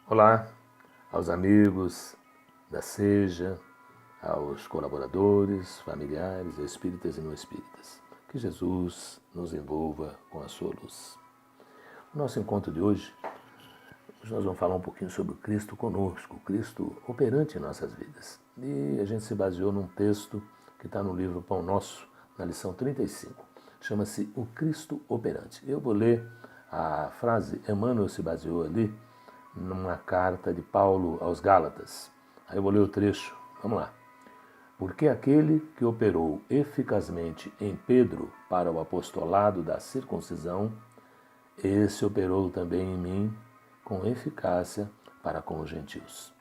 Olá aos amigos da Seja, aos colaboradores, familiares, espíritas e não espíritas. Que Jesus nos envolva com a sua luz. No nosso encontro de hoje nós vamos falar um pouquinho sobre o Cristo conosco, o Cristo operante em nossas vidas. E a gente se baseou num texto que está no livro Pão Nosso, na lição 35. Chama-se O Cristo Operante. Eu vou ler a frase, Emmanuel se baseou ali, numa carta de Paulo aos Gálatas. Aí eu vou ler o trecho. Vamos lá. Porque aquele que operou eficazmente em Pedro para o apostolado da circuncisão, esse operou também em mim com eficácia para com os gentios.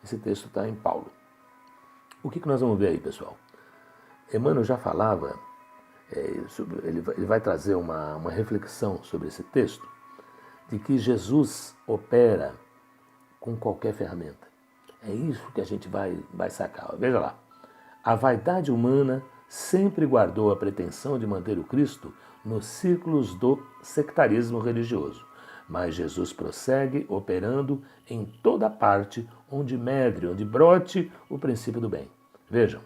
Esse texto está em Paulo. O que nós vamos ver aí, pessoal? Emmanuel já falava, ele vai trazer uma reflexão sobre esse texto, de que Jesus opera com qualquer ferramenta. É isso que a gente vai sacar. Veja lá. A vaidade humana sempre guardou a pretensão de manter o Cristo nos círculos do sectarismo religioso. Mas Jesus prossegue operando em toda parte onde medre, onde brote o princípio do bem. Vejam.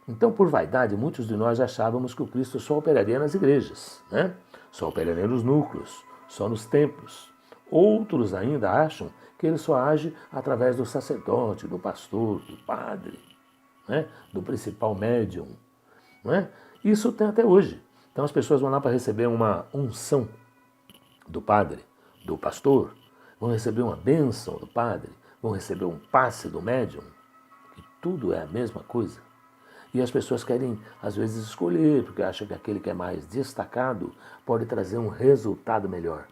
Então, por vaidade, muitos de nós achávamos que o Cristo só operaria nas igrejas, né? Só operaria nos núcleos, só nos templos. Outros ainda acham que ele só age através do sacerdote, do pastor, do padre, né? Do principal médium. Né? Isso tem até hoje. Então as pessoas vão lá para receber uma unção do padre, do pastor, vão receber uma bênção do padre, vão receber um passe do médium, que tudo é a mesma coisa. E as pessoas querem, às vezes, escolher, porque acham que aquele que é mais destacado pode trazer um resultado melhor.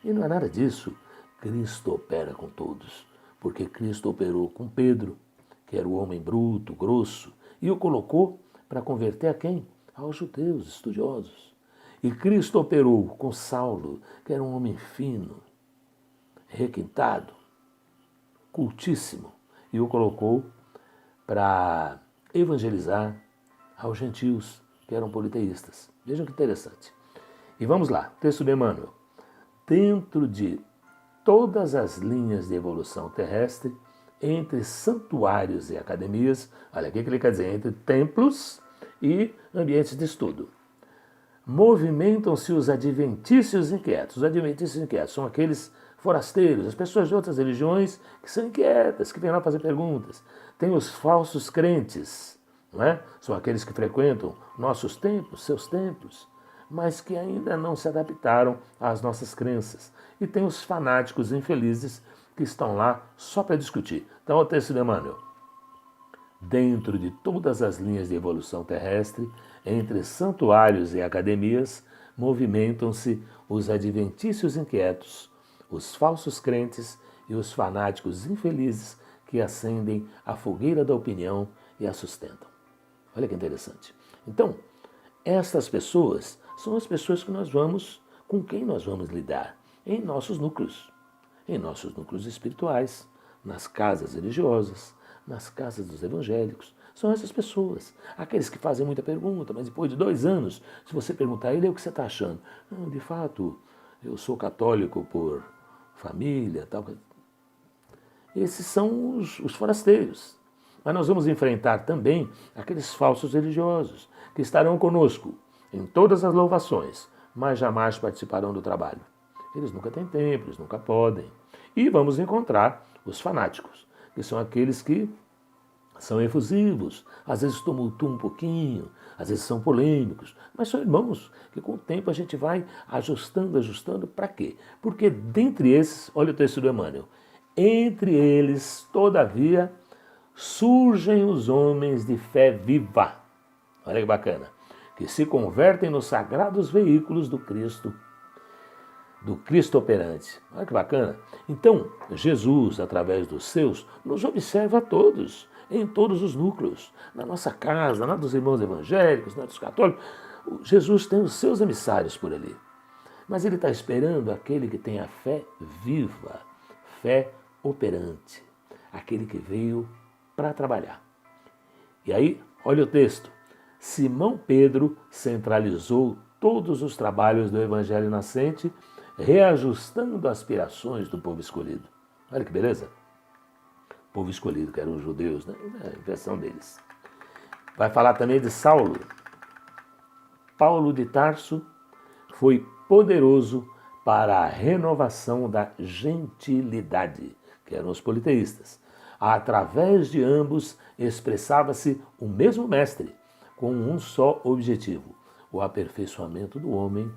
E não é nada disso. Cristo opera com todos, porque Cristo operou com Pedro, que era o homem bruto, grosso, e o colocou para converter a quem? Aos judeus estudiosos. E Cristo operou com Saulo, que era um homem fino, requintado, cultíssimo, e o colocou para evangelizar aos gentios, que eram politeístas. Vejam que interessante. E vamos lá, texto de Emmanuel. Dentro de todas as linhas de evolução terrestre, entre santuários e academias, olha o que ele quer dizer, entre templos e ambientes de estudo, movimentam-se os adventícios inquietos. Os adventícios inquietos são aqueles forasteiros, as pessoas de outras religiões que são inquietas, que vêm lá fazer perguntas. Tem os falsos crentes, não é? São aqueles que frequentam nossos templos, seus templos, mas que ainda não se adaptaram às nossas crenças. E tem os fanáticos infelizes que estão lá só para discutir. Então, o texto de Emmanuel. Dentro de todas as linhas de evolução terrestre, entre santuários e academias, movimentam-se os adventícios inquietos, os falsos crentes e os fanáticos infelizes que acendem a fogueira da opinião e a sustentam. Olha que interessante. Então, estas pessoas são as pessoas que com quem nós vamos lidar em nossos núcleos espirituais, nas casas religiosas, nas casas dos evangélicos. São essas pessoas, aqueles que fazem muita pergunta, mas depois de 2 anos, se você perguntar a ele, o que você está achando? Não, de fato, eu sou católico por família, tal. Esses são os forasteiros. Mas nós vamos enfrentar também aqueles falsos religiosos, que estarão conosco em todas as louvações, mas jamais participarão do trabalho. Eles nunca têm tempo, eles nunca podem. E vamos encontrar os fanáticos, que são aqueles que são efusivos, às vezes tumultuam um pouquinho, às vezes são polêmicos, mas são irmãos que com o tempo a gente vai ajustando, para quê? Porque dentre esses, olha o texto do Emmanuel, entre eles, todavia, surgem os homens de fé viva, olha que bacana, que se convertem nos sagrados veículos do Cristo operante. Olha que bacana. Então, Jesus, através dos seus, nos observa a todos, em todos os núcleos, na nossa casa, na dos irmãos evangélicos, na dos católicos. Jesus tem os seus emissários por ali. Mas ele está esperando aquele que tem a fé viva, fé operante, aquele que veio para trabalhar. E aí, olha o texto. Simão Pedro centralizou todos os trabalhos do Evangelho nascente, reajustando aspirações do povo escolhido. Olha que beleza. Povo escolhido, que eram os judeus, né? É a inversão deles. Vai falar também de Saulo. Paulo de Tarso foi poderoso para a renovação da gentilidade, que eram os politeístas. Através de ambos expressava-se o mesmo mestre, com um só objetivo: o aperfeiçoamento do homem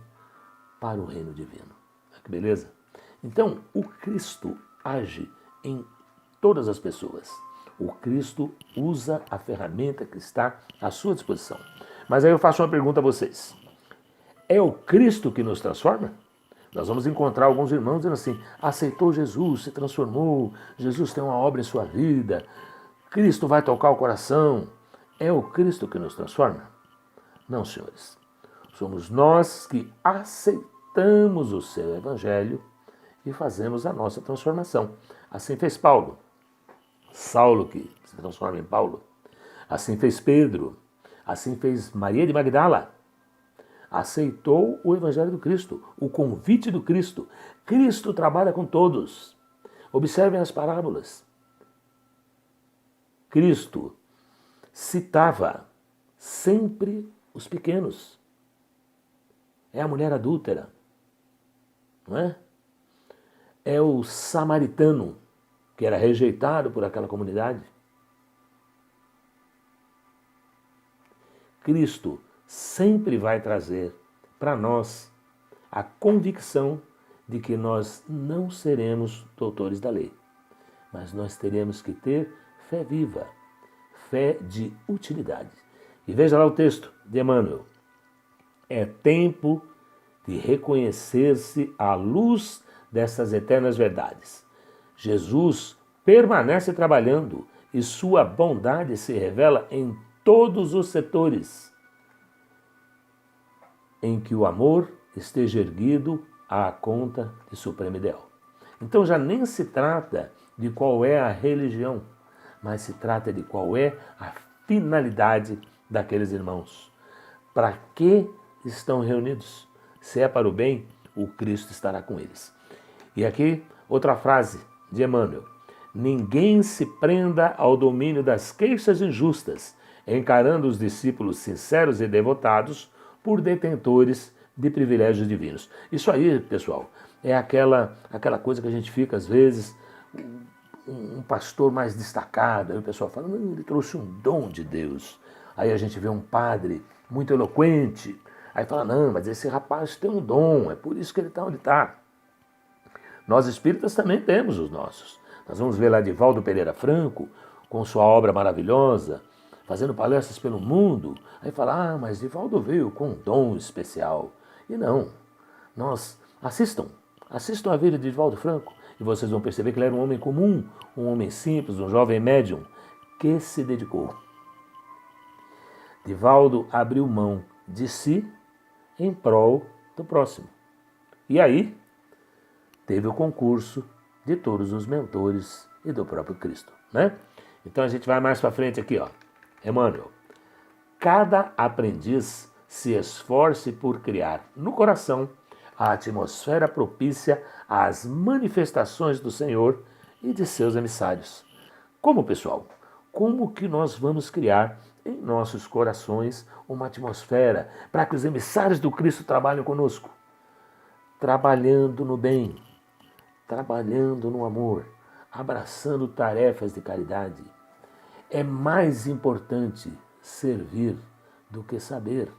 para o reino divino. Que beleza? Então, o Cristo age em todas as pessoas. O Cristo usa a ferramenta que está à sua disposição. Mas aí eu faço uma pergunta a vocês. É o Cristo que nos transforma? Nós vamos encontrar alguns irmãos dizendo assim: aceitou Jesus, se transformou, Jesus tem uma obra em sua vida, Cristo vai tocar o coração. É o Cristo que nos transforma? Não, senhores. Somos nós que aceitamos o seu evangelho e fazemos a nossa transformação. Assim fez Paulo. Saulo, que se transforma em Paulo. Assim fez Pedro. Assim fez Maria de Magdala. Aceitou o evangelho do Cristo, o convite do Cristo. Cristo trabalha com todos. Observem as parábolas. Cristo citava sempre os pequenos. É a mulher adúltera, não é? É o samaritano, que era rejeitado por aquela comunidade. Cristo sempre vai trazer para nós a convicção de que nós não seremos doutores da lei, mas nós teremos que ter fé viva, fé de utilidade. E veja lá o texto de Emmanuel. É tempo de reconhecer-se à luz dessas eternas verdades. Jesus permanece trabalhando e sua bondade se revela em todos os setores em que o amor esteja erguido à conta de supremo ideal. Então já nem se trata de qual é a religião, mas se trata de qual é a finalidade daqueles irmãos. Para que estão reunidos? Se é para o bem, o Cristo estará com eles. E aqui outra frase de Emmanuel. Ninguém se prenda ao domínio das queixas injustas, encarando os discípulos sinceros e devotados por detentores de privilégios divinos. Isso aí, pessoal, é aquela coisa que a gente fica, às vezes, um pastor mais destacado, aí o pessoal fala, não, ele trouxe um dom de Deus. Aí a gente vê um padre muito eloquente, aí fala, não, mas esse rapaz tem um dom, é por isso que ele está onde está. Nós espíritas também temos os nossos. Nós vamos ver lá Divaldo Pereira Franco, com sua obra maravilhosa, fazendo palestras pelo mundo. Aí fala, mas Divaldo veio com um dom especial. E não, nós assistam a vida de Divaldo Franco e vocês vão perceber que ele era um homem comum, um homem simples, um jovem médium que se dedicou. Divaldo abriu mão de si em prol do próximo. E aí teve o concurso de todos os mentores e do próprio Cristo, né? Então a gente vai mais para frente aqui, ó. Emmanuel. Cada aprendiz se esforce por criar no coração a atmosfera propícia às manifestações do Senhor e de seus emissários. Como, pessoal? Como que nós vamos criar em nossos corações uma atmosfera para que os emissários do Cristo trabalhem conosco? Trabalhando no bem, trabalhando no amor, abraçando tarefas de caridade. É mais importante servir do que saber.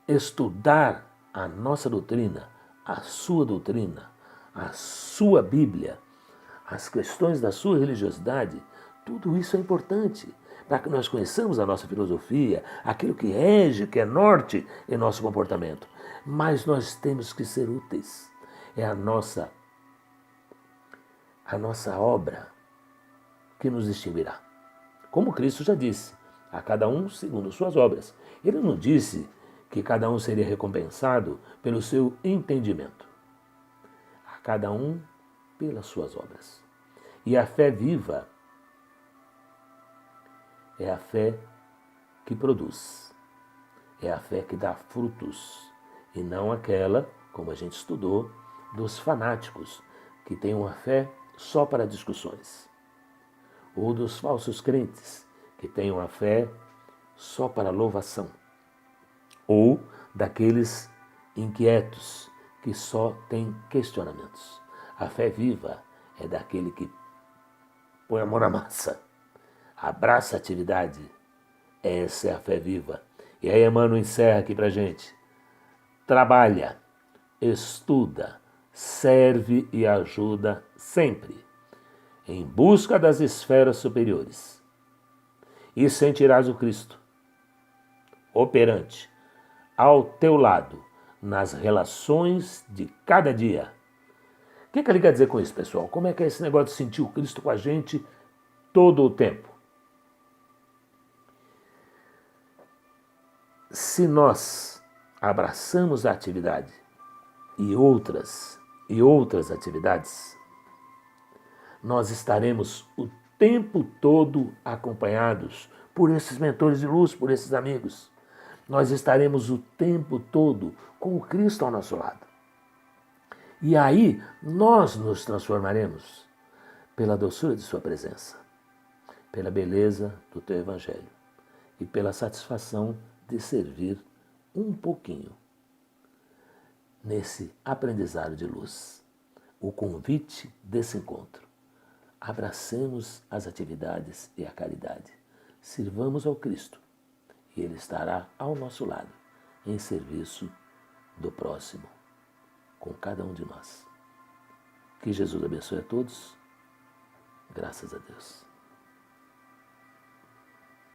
Estudar a nossa doutrina, a sua Bíblia, as questões da sua religiosidade, tudo isso é importante para que nós conheçamos a nossa filosofia, aquilo que rege, que é norte em nosso comportamento. Mas nós temos que ser úteis. É a nossa obra que nos distinguirá. Como Cristo já disse, a cada um segundo suas obras. Ele não disse que cada um seria recompensado pelo seu entendimento. A cada um pelas suas obras. E a fé viva é a fé que produz. É a fé que dá frutos. E não aquela, como a gente estudou, dos fanáticos, que têm uma fé só para discussões, ou dos falsos crentes, que têm uma fé só para louvação, ou daqueles inquietos que só têm questionamentos. A fé viva é daquele que põe a mão na massa, abraça a atividade. Essa é a fé viva. E aí Emmanuel encerra aqui pra gente. Trabalha, estuda, serve e ajuda sempre, em busca das esferas superiores. E sentirás o Cristo operante ao teu lado nas relações de cada dia. O que ele quer dizer com isso, pessoal? Como é que é esse negócio de sentir o Cristo com a gente todo o tempo? Se nós abraçamos a atividade e outras atividades, nós estaremos o tempo todo acompanhados por esses mentores de luz, por esses amigos. Nós estaremos o tempo todo com o Cristo ao nosso lado. E aí nós nos transformaremos pela doçura de sua presença, pela beleza do teu evangelho e pela satisfação de servir um pouquinho nesse aprendizado de luz. O convite desse encontro. Abracemos as atividades e a caridade. Sirvamos ao Cristo e Ele estará ao nosso lado em serviço do próximo, com cada um de nós. Que Jesus abençoe a todos. Graças a Deus.